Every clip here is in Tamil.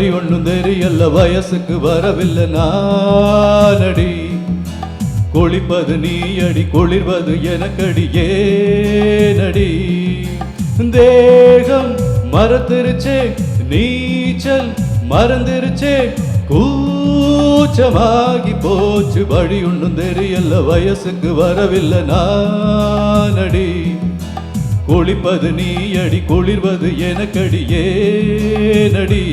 வழி ஒண்ணும் தெரியல வயசுக்கு வரவில்லை நானடி குளிப்பது நீ அடி குளிர்வது எனக்கடி ஏனடி தேகம் மறந்துருச்சே நீச்சல் மறந்துருச்சே கூச்சமாகி போச்சு வழி ஒண்ணும் தெரியல வயசுக்கு வரவில்லை நானடி குளிப்பது நீ அடி குளிர்வது எனக்கடி ஏனடி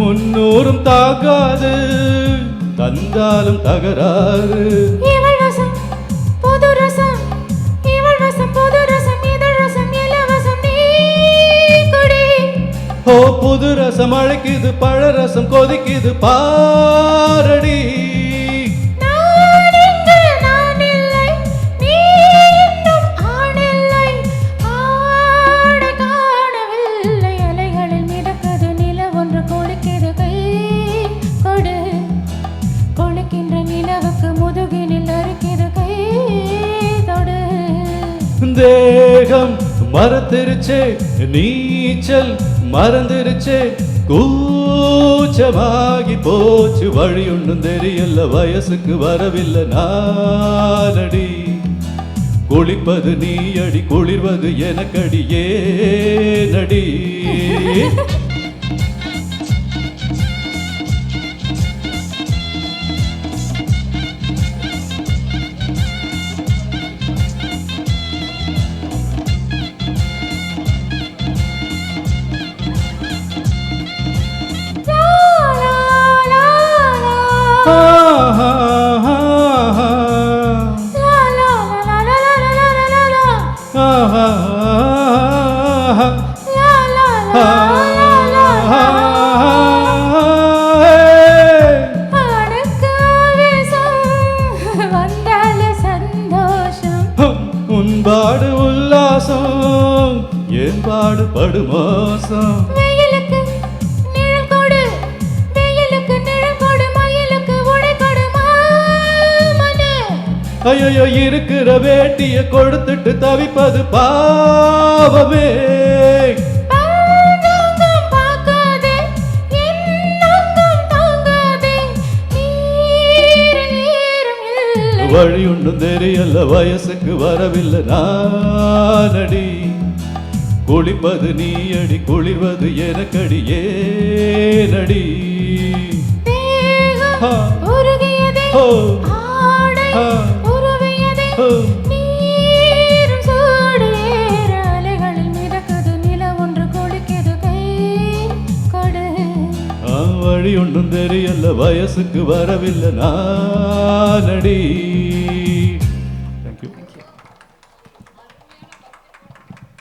முன்னூறும் தாக்காது தந்தாலும் தகராறு ஓ புது ரசம் அழைக்குது பழரசம் கொதிக்குது பாரடி தேகம் மறந்துருச்சே நீச்சல் மறந்துருச்சே கூச்சமாகி போச்சு வழி ஒண்ணும் தெரியல வயசுக்கு வரவில்லை நானடி குளிப்பது நீ அடி குளிர்வது எனக்கடி ஏனடி உன்பாடு உல்லாசம் என் பாடு படுமோசம் ஐயோ இருக்கிற வேட்டிய கொடுத்துட்டு தவிப்பது பாவமே வழி ஒண்ணும் தெரியல வயசுக்கு வரவில்லை நானடி குளிப்பது நீ அடி குளிர்வது எனக்கடி ஏனடி வழி ஒன்றும் தெரியல வயசுக்கு வரவில்லை நானடி